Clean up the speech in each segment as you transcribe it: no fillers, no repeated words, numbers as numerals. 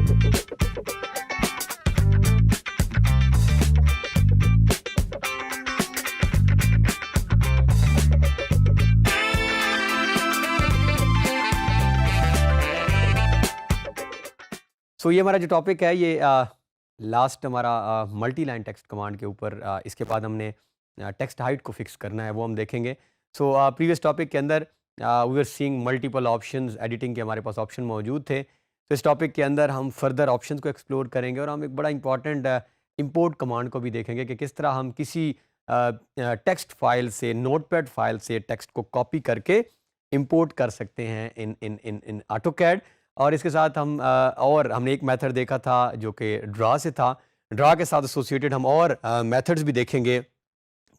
ये हमारा जो टॉपिक है ये लास्ट हमारा मल्टी लाइन टेक्स्ट कमांड के ऊपर इसके बाद हमने टेक्स्ट हाइट को फिक्स करना है, वो हम देखेंगे। प्रीवियस टॉपिक के अंदर we are seeing multiple options, editing के हमारे पास ऑप्शन मौजूद थे। तो इस टॉपिक के अंदर हम फर्दर ऑप्शंस को एक्सप्लोर करेंगे और हम एक बड़ा इंपॉर्टेंट इंपोर्ट कमांड को भी देखेंगे कि किस तरह हम किसी टेक्स्ट फाइल से, नोटपैड फाइल से टेक्स्ट को कॉपी करके इंपोर्ट कर सकते हैं इन इन इन इन ऑटोकैड। और इसके साथ हम और हमने एक मेथड देखा था जो कि ड्रा से था। ड्रा के साथ एसोसिएटेड हम और मेथड्स भी देखेंगे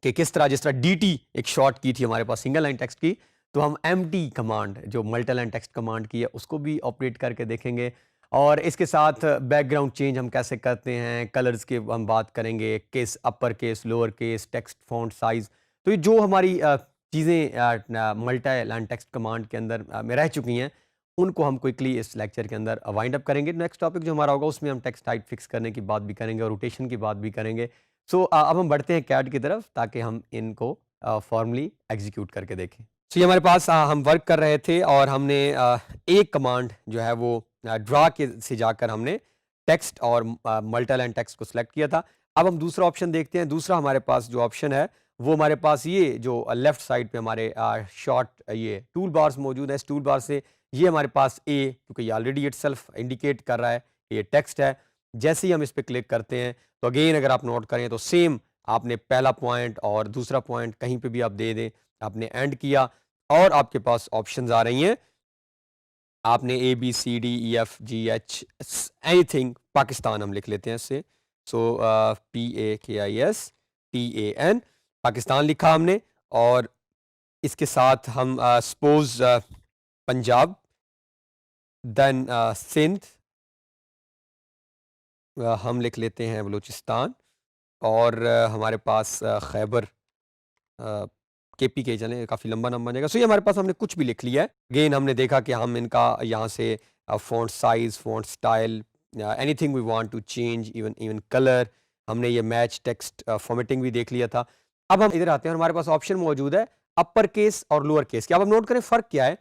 कि किस तरह, जिस तरह DT एक शॉर्ट की थी हमारे पास सिंगल लाइन टेक्स्ट की, तो हम MT कमांड जो मल्टी लाइन टेक्स्ट कमांड की है उसको भी ऑपरेट करके देखेंगे। और इसके साथ बैकग्राउंड चेंज हम कैसे करते हैं, कलर्स की हम बात करेंगे, case upper case, lower case, text font size. तो ये जो हमारी चीज़ें मल्टी लाइन टेक्स्ट कमांड के अंदर में रह चुकी हैं उनको हम क्विकली इस लेक्चर के अंदर वाइंड अप करेंगे। नेक्स्ट टॉपिक जो हमारा होगा उसमें हम टेक्स्ट हाइट फिक्स करने की बात भी करेंगे और रोटेशन की बात भी करेंगे। अब हम बढ़ते हैं कैड की तरफ ताकि हम इनको फॉर्मली एग्जीक्यूट करके देखें। ये हमारे पास हम वर्क कर रहे थे और हमने एक कमांड जो है वो ड्रा के से जाकर हमने टेक्स्ट और मल्टी लाइन टेक्स्ट को सिलेक्ट किया था। अब हम दूसरा ऑप्शन देखते हैं। दूसरा हमारे पास जो ऑप्शन है वो हमारे पास ये जो लेफ्ट साइड पे हमारे शॉर्ट ये टूल बार्स मौजूद है। इस टूल बार से ये हमारे पास क्योंकि ये ऑलरेडी इटसेल्फ इंडिकेट कर रहा है कि ये टेक्स्ट है। जैसे ही हम इस पर क्लिक करते हैं तो अगेन अगर आप नोट करें तो सेम आपने पहला पॉइंट और दूसरा पॉइंट कहीं पे भी आप दे दें, आपने एंड किया और आपके पास ऑप्शंस आ रही हैं। आपने ABCDEFGH एनीथिंग, पाकिस्तान हम लिख लेते हैं इससे। PAKISTAN पाकिस्तान लिखा हमने और इसके साथ हम सपोज पंजाब, देन सिंध, हम लिख लेते हैं बलूचिस्तान और हमारे पास खैबर KPK चलें, काफ़ी लंबा नाम बनेगा। ये हमारे पास हमने कुछ भी लिख लिया है। अगेन हमने देखा कि हम इनका यहाँ से font size, font style, anything we want to change, even colour, हमने ये मैच टेक्स्ट फॉर्मेटिंग भी देख लिया था। अब हम इधर आते हैं और हमारे पास ऑप्शन मौजूद है अपर केस और लोअर केस की। अब हम नोट करें फ़र्क क्या है।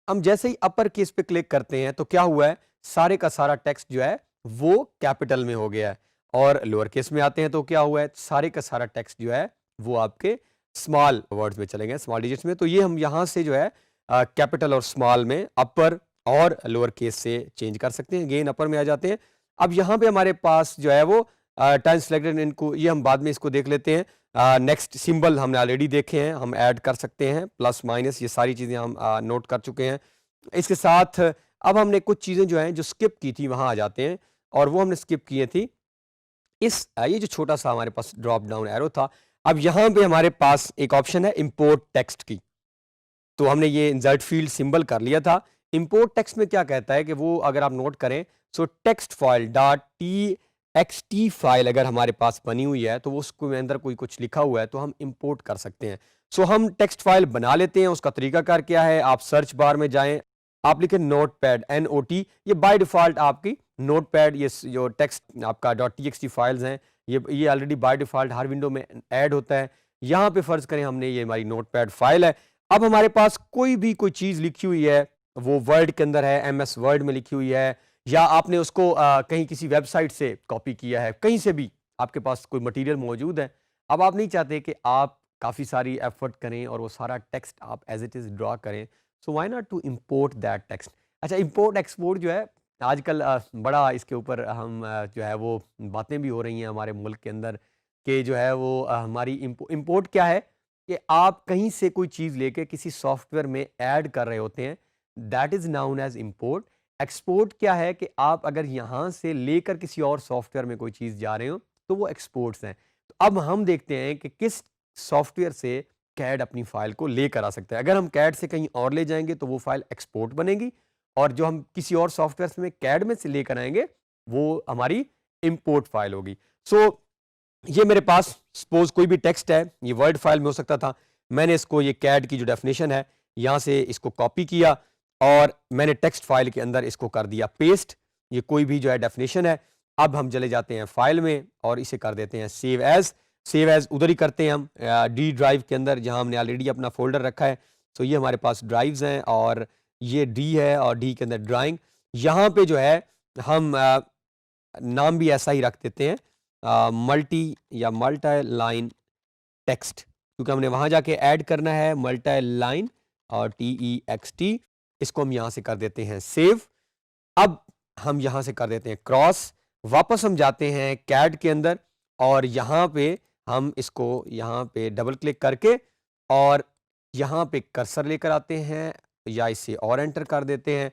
हम जैसे ही अपर केस पे क्लिक करते हैं तो क्या हुआ है, सारे का सारा टेक्स्ट जो है वो कैपिटल में हो गया है। और लोअर केस में आते हैं तो क्या हुआ है, सारे का सारा टेक्स्ट जो है वो आपके स्मॉल वर्ड्स में चले गए, स्मॉल डिजिट्स में। तो ये हम यहाँ से जो है कैपिटल और स्मॉल में अपर और लोअर केस से चेंज कर सकते हैं। अगेन अपर में आ जाते हैं। अब यहाँ पे हमारे पास जो है वो टाइम सिलेक्टेड, इनको ये हम बाद में इसको देख लेते हैं। नेक्स्ट सिंबल हमने ऑलरेडी देखे हैं, हम ऐड कर सकते हैं, प्लस माइनस, ये सारी चीज़ें हम नोट कर चुके हैं। इसके साथ अब हमने कुछ चीज़ें जो हैं जो स्किप की थी वहाँ आ जाते हैं और वो हमने स्किप किए थी। ये जो छोटा सा हमारे पास ड्रॉप डाउन एरो था, अब यहाँ पे हमारे पास एक ऑप्शन है इंपोर्ट टेक्स्ट की। तो हमने ये इंसर्ट फील्ड सिंबल कर लिया था। इंपोर्ट टेक्स्ट में क्या कहता है कि वो अगर आप नोट करें टेक्स्ट फाइल .txt फाइल अगर हमारे पास बनी हुई है तो वो उसके अंदर कोई कुछ लिखा हुआ है तो हम इंपोर्ट कर सकते हैं। हम टेक्स्ट फाइल बना लेते हैं। उसका तरीकाकार क्या है, आप सर्च बार में जाएं, आप लिखें नोटपैड NOT, ये बाय डिफॉल्ट आपकी नोटपैड, ये जो टेक्स्ट आपका .txt फाइल्स हैं ये already by default her window में ऐड होता है। यहाँ पे फर्ज करें हमने ये हमारी नोटपैड फाइल है। अब हमारे पास कोई भी कोई चीज़ लिखी हुई है, वो वर्ड के अंदर है, MS वर्ड में लिखी हुई है, या आपने उसको कहीं किसी वेबसाइट से कॉपी किया है, कहीं से भी आपके पास कोई मटेरियल मौजूद है। अब आप नहीं चाहते कि आप काफ़ी सारी एफर्ट करें और वो सारा टेक्स्ट आप एज इट इज़ ड्रा करें, so why not to import that text. अच्छा, इंपोर्ट एक्सपोर्ट जो है आजकल बड़ा इसके ऊपर हम जो है वो बातें भी हो रही हैं हमारे मुल्क के अंदर कि जो है वो हमारी इंपोर्ट क्या है कि आप कहीं से कोई चीज़ लेके किसी सॉफ्टवेयर में ऐड कर रहे होते हैं, that is known as import. Export क्या है कि आप अगर यहाँ से लेकर किसी और सॉफ्टवेयर में कोई चीज़ जा रहे हो तो वो एक्सपोर्ट्स हैं। तो अब हम देखते हैं कि किस सॉफ्टवेयर से कैड अपनी फ़ाइल को लेकर आ सकता है। अगर हम कैड से कहीं और ले जाएंगे तो वो फाइल एक्सपोर्ट बनेगी और जो हम किसी और सॉफ्टवेयर में कैड में से लेकर आएंगे वो हमारी इंपोर्ट फाइल होगी। ये मेरे पास सपोज कोई भी टेक्स्ट है, ये वर्ड फाइल में हो सकता था, मैंने इसको ये कैड की जो डेफिनेशन है यहाँ से इसको कॉपी किया और मैंने टेक्स्ट फाइल के अंदर इसको कर दिया पेस्ट। ये कोई भी जो है डेफिनेशन है। अब हम चले जाते हैं फाइल में और इसे कर देते हैं सेव एज। सेव एज उधर ही करते हैं हम डी ड्राइव के अंदर, जहां हमने ऑलरेडी अपना फोल्डर रखा है। तो ये हमारे पास ड्राइव्स हैं और ये डी है और डी के अंदर ड्राइंग। यहाँ पे जो है हम नाम भी ऐसा ही रख देते हैं मल्टी या मल्टी लाइन टेक्स्ट, क्योंकि हमने वहां जाके ऐड करना है मल्टी लाइन और TEXT। इसको हम यहाँ से कर देते हैं सेव। अब हम यहाँ से कर देते हैं क्रॉस। वापस हम जाते हैं कैड के अंदर और यहाँ पे हम इसको यहाँ पे डबल क्लिक करके और यहाँ पे कर्सर लेकर आते हैं या इसे और एंटर कर देते हैं।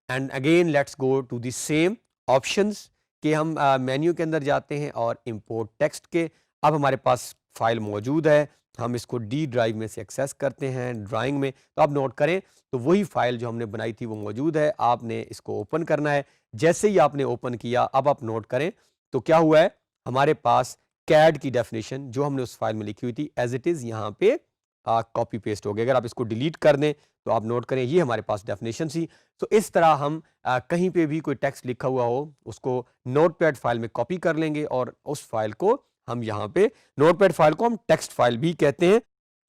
And again let's go to the same options कि हम मेन्यू के अंदर जाते हैं और इंपोर्ट टेक्स्ट के। अब हमारे पास फाइल मौजूद है, हम इसको डी ड्राइव में से एक्सेस करते हैं ड्राइंग में। तो आप नोट करें तो वही फाइल जो हमने बनाई थी वो मौजूद है, आपने इसको ओपन करना है। जैसे ही आपने ओपन किया, अब आप नोट करें तो क्या हुआ है, हमारे पास कैड की डेफिनेशन जो हमने उस फाइल में लिखी हुई थी एज इट इज यहाँ पे कॉपी पेस्ट हो गया। अगर आप इसको डिलीट कर दें तो आप नोट करें ये हमारे पास डेफिनेशन थी। तो इस तरह हम कहीं पे भी कोई टेक्स्ट लिखा हुआ हो उसको नोटपैड फाइल में कॉपी कर लेंगे और उस फाइल को हम यहाँ पे नोटपैड फाइल को हम टेक्स्ट फाइल भी कहते हैं।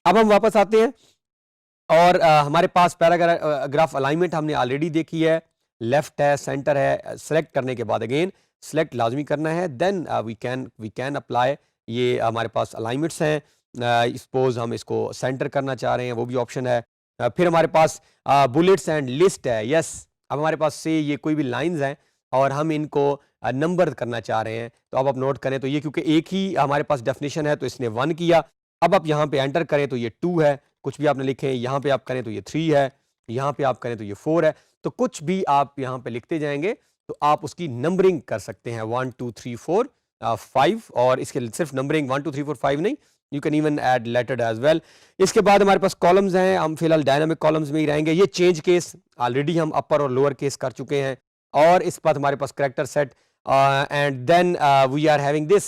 अब हम वापस आते हैं और हमारे पास पैराग्राफ अलाइनमेंट हमने ऑलरेडी देखी है, लेफ्ट है, सेंटर है। सेलेक्ट करने के बाद अगेन सेलेक्ट लाजमी करना है, देन वी कैन अप्लाई। ये हमारे पास अलाइनमेंट्स हैं। सपोज हम इसको सेंटर करना चाह रहे हैं, वो भी ऑप्शन है। फिर हमारे पास बुलेट्स एंड लिस्ट है। यस, अब हमारे पास से ये कोई भी लाइंस हैं और हम इनको नंबर करना चाह रहे हैं। तो अब आप नोट करें तो ये क्योंकि एक ही हमारे पास डेफिनेशन है तो इसने 1 किया। अब आप यहाँ पे एंटर करें तो ये 2 है, कुछ भी आपने लिखे, यहाँ पे आप करें तो ये 3 है, यहाँ पे आप करें तो ये 4 है। तो कुछ भी आप यहाँ पे लिखते जाएंगे तो आप उसकी नंबरिंग कर सकते हैं 1 2 3 4 5। और इसके सिर्फ नंबरिंग 1 2 3 4 5 नहीं, you can even add lettered as well. इसके बाद हमारे पास कॉलम्स हैं, हम फिलहाल डायनामिक कॉलम्स में ही रहेंगे। ये चेंज केस ऑलरेडी हम अपर और लोअर केस कर चुके हैं। और इस बाद हमारे पास character set and then we are having this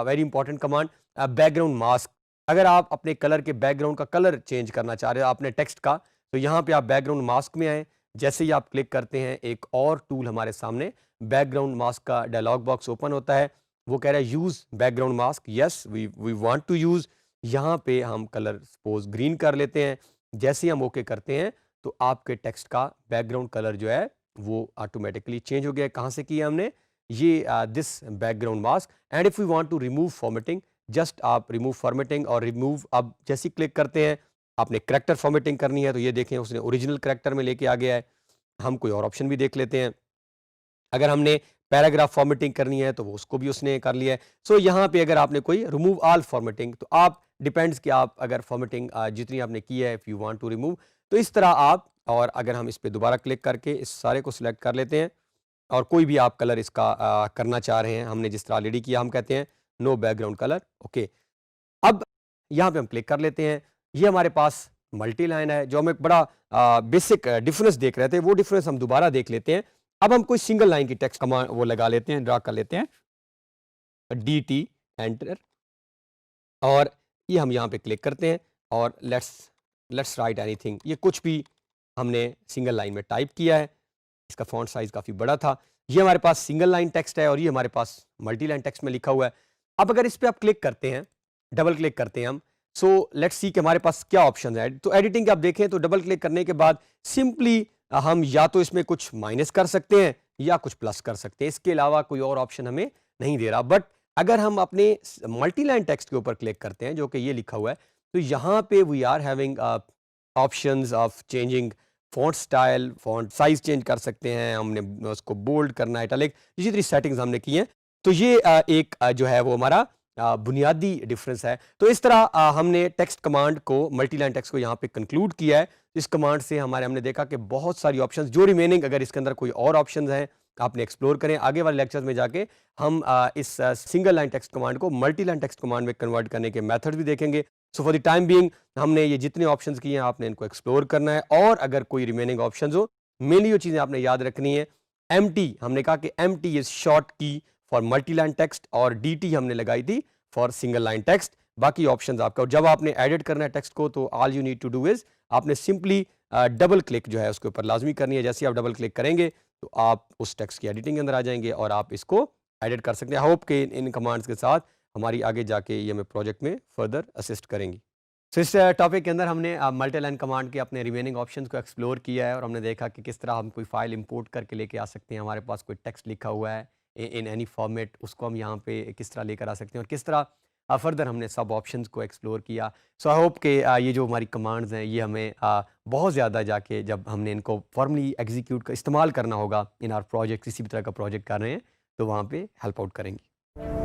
very important command background mask. अगर आप अपने कलर के बैकग्राउंड का कलर चेंज करना चाह रहे हो अपने टेक्स्ट का, तो यहाँ पे आप बैकग्राउंड मास्क में आए। जैसे ही आप क्लिक करते हैं एक और टूल हमारे सामने बैकग्राउंड मास्क का डायलॉग बॉक्स ओपन होता है। वो कह रहा है use background mask. Yes, we want to use. यहाँ पे हम कलर सपोज ग्रीन कर लेते हैं। जैसे ही हम ओके करते हैं तो आपके टेक्स्ट का बैकग्राउंड कलर जो है वो ऑटोमेटिकली चेंज हो गया। कहाँ से किया हमने ये this background mask. And if we want to remove formatting, just आप रिमूव फॉर्मेटिंग और रिमूव, अब जैसे क्लिक करते हैं आपने करेक्टर फॉर्मेटिंग करनी है तो ये देखें उसने ओरिजिनल करेक्टर में लेके आ गया है। हम कोई और ऑप्शन भी देख लेते हैं। अगर हमने पैराग्राफ फॉर्मेटिंग करनी है तो वो उसको भी उसने कर लिया है। सो यहाँ पे अगर आपने कोई रिमूव ऑल फॉर्मेटिंग, तो आप डिपेंड्स कि आप अगर फॉर्मेटिंग जितनी आपने की है if you want to remove, तो इस तरह आप। और अगर हम इस पे दोबारा क्लिक करके इस सारे को सिलेक्ट कर लेते हैं और कोई भी आप कलर इसका करना चाह रहे हैं, हमने जिस तरह ऑलरेडी किया, हम कहते हैं नो बैकग्राउंड कलर। ओके, अब यहाँ पे हम क्लिक कर लेते हैं। ये हमारे पास मल्टी लाइन है। जो हम एक बड़ा बेसिक डिफरेंस देख रहे थे वो डिफरेंस हम दोबारा देख लेते हैं। अब हम कोई सिंगल लाइन की टेक्स्ट कमांड वो लगा लेते हैं, ड्रा कर लेते हैं DT एंटर और ये हम यहाँ पे क्लिक करते हैं और लेट्स राइट एनीथिंग। ये कुछ भी हमने सिंगल लाइन में टाइप किया है। इसका फॉन्ट साइज काफ़ी बड़ा था। ये हमारे पास सिंगल लाइन टेक्स्ट है और ये हमारे पास मल्टी लाइन टेक्स्ट में लिखा हुआ है। अब अगर इस पर आप क्लिक करते हैं, डबल क्लिक करते हैं हम, सो लेट्स सी कि हमारे पास क्या ऑप्शन है। तो एडिटिंग आप देखें तो डबल क्लिक करने के बाद सिंपली हम या तो इसमें कुछ माइनस कर सकते हैं या कुछ प्लस कर सकते हैं। इसके अलावा कोई और ऑप्शन हमें नहीं दे रहा। बट अगर हम अपने मल्टी लाइन टेक्स्ट के ऊपर क्लिक करते हैं जो कि ये लिखा हुआ है, तो यहाँ पे we are having options of changing font style, font size change कर सकते हैं, हमने उसको बोल्ड करना है, इटैलिक, जितनी सेटिंग्स हमने की हैं। तो ये एक जो है वो हमारा बुनियादी डिफरेंस है। तो इस तरह हमने टेक्स्ट कमांड को, मल्टी लाइन टेक्स्ट को यहाँ पे कंक्लूड किया है। इस कमांड से हमने देखा कि बहुत सारी ऑप्शंस जो रिमेनिंग, अगर इसके अंदर कोई और ऑप्शंस हैं आपने एक्सप्लोर करें। आगे वाले लेक्चर्स में जाके हम इस सिंगल लाइन टेक्स्ट कमांड को मल्टी लाइन टेक्स्ट कमांड में कन्वर्ट करने के मेथड भी देखेंगे। So for the time being हमने ये जितने ऑप्शंस किए हैं आपने इनको एक्सप्लोर करना है। और अगर कोई रिमेनिंग ऑप्शंस हो, मेनली जो चीज़ें आपने याद रखनी है, MT हमने कहा कि MT इज शॉर्ट की फॉर मल्टी लाइन टेक्स्ट और DT हमने लगाई थी फॉर सिंगल लाइन टेक्स्ट। बाकी ऑप्शंस आपका, और जब आपने एडिट करना है टेक्स्ट को तो all you need to do is आपने सिंपली डबल क्लिक जो है उसके ऊपर लाजमी करनी है। जैसे आप डबल क्लिक करेंगे तो आप उस टेक्स्ट की एडिटिंग के अंदर आ जाएंगे और आप इसको एडिट कर सकते हैं। आई होप कि इन कमांड्स के साथ हमारी आगे जाके ये हमें प्रोजेक्ट में फर्दर असिस्ट करेंगी। तो इस टॉपिक के अंदर हमने मल्टी लाइन कमांड के अपने रिमेनिंग ऑप्शंस को एक्सप्लोर किया है और हमने देखा कि किस तरह हम कोई फाइल इंपोर्ट करके लेके आ सकते हैं। हमारे पास कोई टेक्स्ट लिखा हुआ है इन एनी फॉर्मेट, उसको हम यहाँ पे किस तरह लेकर आ सकते हैं और किस तरह फर्दर हमने सब ऑप्शंस को एक्सप्लोर किया। सो आई होप कि ये जो हमारी कमांड्स हैं ये हमें बहुत ज़्यादा जाके जब हमने इनको फॉर्मली एग्जीक्यूट का इस्तेमाल करना होगा इन आवर प्रोजेक्ट, किसी भी तरह का प्रोजेक्ट कर रहे हैं, तो वहाँ पे हेल्प आउट करेंगी।